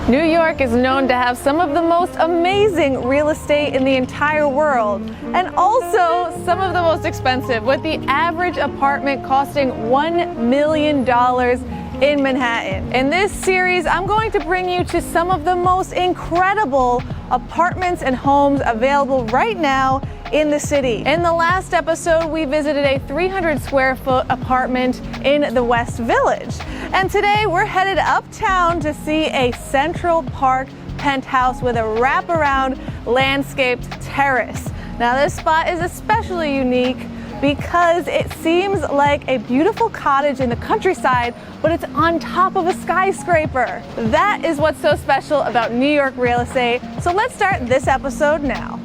New York is known to have some of the most amazing real estate in the entire world, and also some of the most expensive, with the average apartment costing $1 million in Manhattan. In this series, I'm going to bring you to some of the most incredible apartments and homes available right now in the city. In the last episode, we visited a 300 square foot apartment in the West Village. And today we're headed uptown to see a Central Park penthouse with a wraparound landscaped terrace. Now this spot is especially unique because it seems like a beautiful cottage in the countryside, but it's on top of a skyscraper. That is what's so special about New York real estate. So let's start this episode now.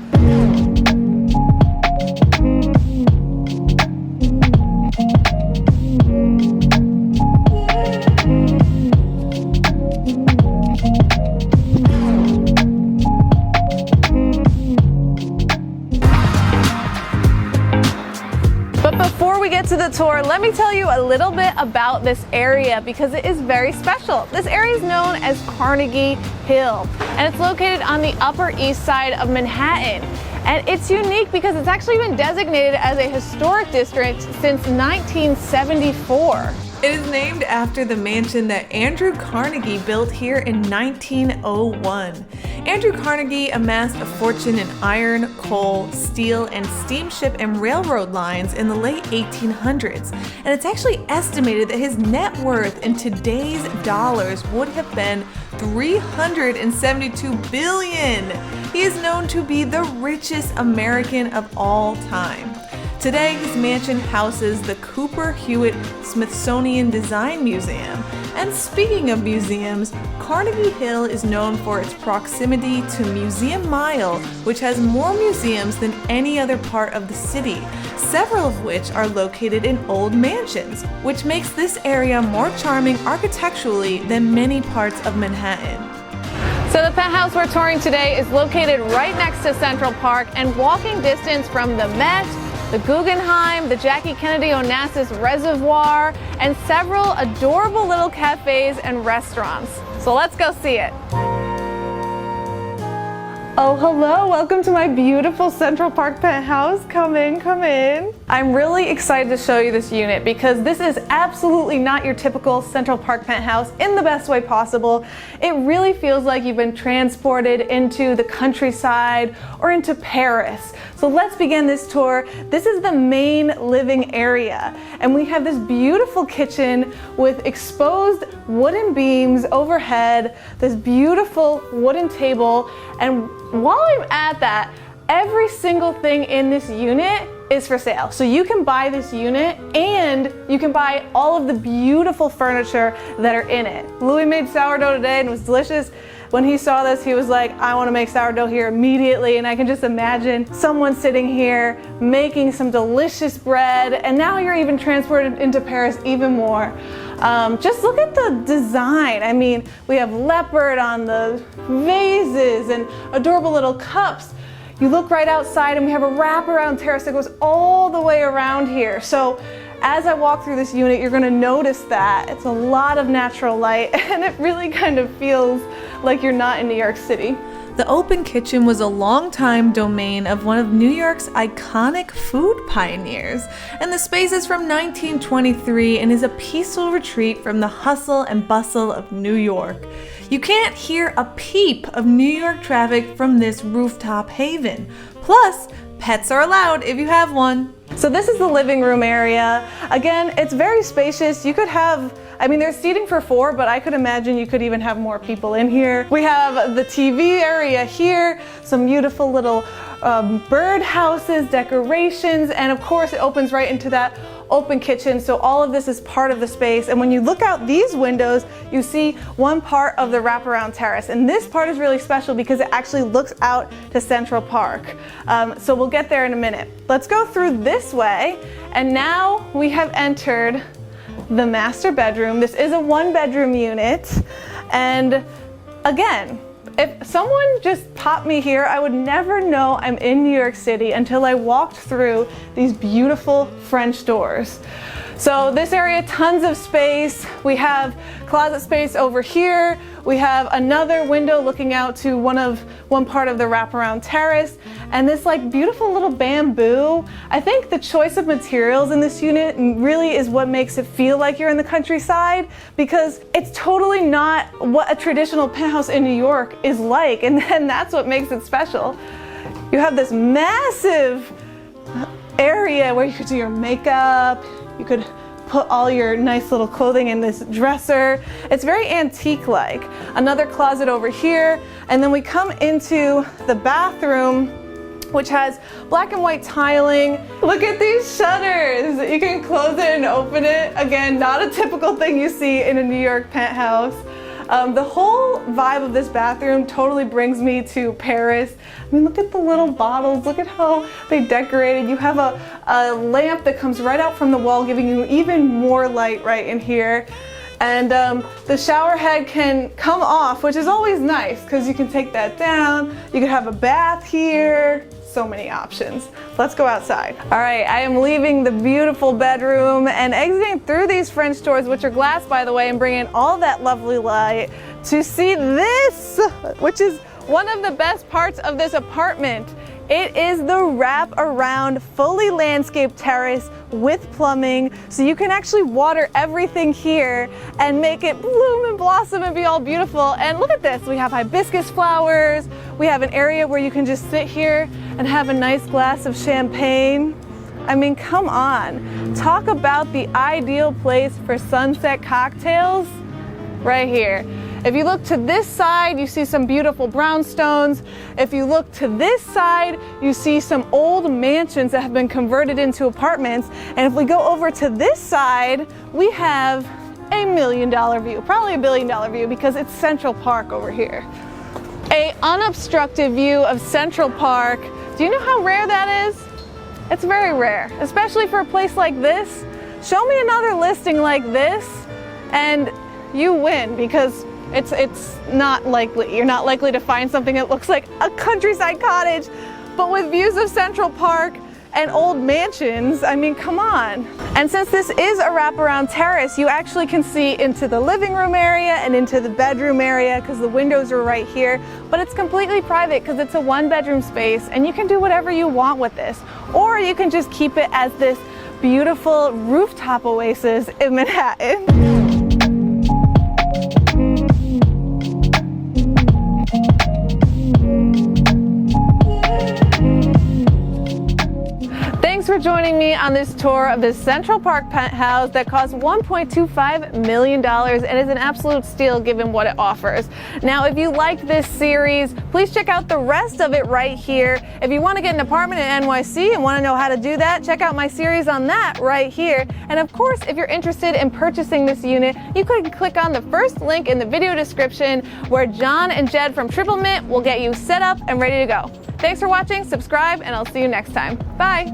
Before we get to the tour, let me tell you a little bit about this area because it is very special. This area is known as Carnegie Hill, and it's located on the Upper East Side of Manhattan. And it's unique because it's actually been designated as a historic district since 1974. It is named after the mansion that Andrew Carnegie built here in 1901. Andrew Carnegie amassed a fortune in iron, coal, steel, and steamship and railroad lines in the late 1800s. And it's actually estimated that his net worth in today's dollars would have been $372 billion. He is known to be the richest American of all time. Today, his mansion houses the Cooper Hewitt Smithsonian Design Museum. And speaking of museums, Carnegie Hill is known for its proximity to Museum Mile, which has more museums than any other part of the city, several of which are located in old mansions, which makes this area more charming architecturally than many parts of Manhattan. So the penthouse we're touring today is located right next to Central Park and walking distance from the Met, the Guggenheim, the Jackie Kennedy Onassis Reservoir, and several adorable little cafes and restaurants. So let's go see it. Oh, hello, welcome to my beautiful Central Park penthouse. Come in, come in. I'm really excited to show you this unit because this is absolutely not your typical Central Park penthouse in the best way possible. It really feels like you've been transported into the countryside or into Paris. So let's begin this tour. This is the main living area, and we have this beautiful kitchen with exposed wooden beams overhead, this beautiful wooden table, and while I'm at that, every single thing in this unit is for sale. So you can buy this unit and you can buy all of the beautiful furniture that are in it. Louis made sourdough today and it was delicious. When he saw this, he was like, I want to make sourdough here immediately. And I can just imagine someone sitting here making some delicious bread. And now you're even transported into Paris even more. Just look at the design. I mean, we have leopard on the vases and adorable little cups. You look right outside and we have a wraparound terrace that goes all the way around here. So as I walk through this unit, you're gonna notice that it's a lot of natural light and it really kind of feels like you're not in New York City. The open kitchen was a long-time domain of one of New York's iconic food pioneers, and the space is from 1923 and is a peaceful retreat from the hustle and bustle of New York. You can't hear a peep of New York traffic from this rooftop haven. Plus, pets are allowed if you have one. So this is the living room area. Again, it's very spacious. You could have, there's seating for 4, but I could imagine you could even have more people in here. We have the TV area here, some beautiful little bird houses, decorations, and of course it opens right into that open kitchen. So all of this is part of the space. And when you look out these windows, you see one part of the wraparound terrace. And this part is really special because it actually looks out to Central Park. So we'll get there in a minute. Let's go through this way. And now we have entered the master bedroom. This is a 1-bedroom unit. And again, if someone just popped me here, I would never know I'm in New York City until I walked through these beautiful French doors. So this area, tons of space. We have closet space over here. We have another window looking out to one part of the wraparound terrace, and this like beautiful little bamboo. I think the choice of materials in this unit really is what makes it feel like you're in the countryside, because it's totally not what a traditional penthouse in New York is like, and then that's what makes it special. You have this massive area where you could do your makeup. You could put all your nice little clothing in this dresser. It's very antique-like. Another closet over here, and then we come into the bathroom, which has black and white tiling. Look at these shutters. You can close it and open it. Again, not a typical thing you see in a New York penthouse. The whole vibe of this bathroom totally brings me to Paris. I mean, look at the little bottles. Look at how they decorated. You have a lamp that comes right out from the wall, giving you even more light right in here. And the shower head can come off, which is always nice because you can take that down. You can have a bath here. So many options. Let's go outside. All right, I am leaving the beautiful bedroom and exiting through these French doors, which are glass, by the way, and bringing all that lovely light to see this, which is one of the best parts of this apartment. It is the wrap-around, fully landscaped terrace with plumbing, so you can actually water everything here and make it bloom and blossom and be all beautiful. And look at this, we have hibiscus flowers, we have an area where you can just sit here and have a nice glass of champagne. I mean, come on. Talk about the ideal place for sunset cocktails right here. If you look to this side, you see some beautiful brownstones. If you look to this side, you see some old mansions that have been converted into apartments. And if we go over to this side, we have $1 million view, probably $1 billion view, because it's Central Park over here. An unobstructed view of Central Park. Do you know how rare that is? It's very rare, especially for a place like this. Show me another listing like this and you win, because it's not likely. You're not likely to find something that looks like a countryside cottage, but with views of Central Park and old mansions. I mean, come on. And since this is a wraparound terrace, you actually can see into the living room area and into the bedroom area because the windows are right here, but it's completely private because it's a one-bedroom space and you can do whatever you want with this. Or you can just keep it as this beautiful rooftop oasis in Manhattan. Thanks for joining me on this tour of this Central Park penthouse that costs $1.25 million and is an absolute steal given what it offers. Now, if you liked this series, please check out the rest of it right here. If you want to get an apartment in NYC and want to know how to do that, check out my series on that right here. And of course, if you're interested in purchasing this unit, you can click on the first link in the video description where John and Jed from Triple Mint will get you set up and ready to go. Thanks for watching, subscribe, and I'll see you next time. Bye.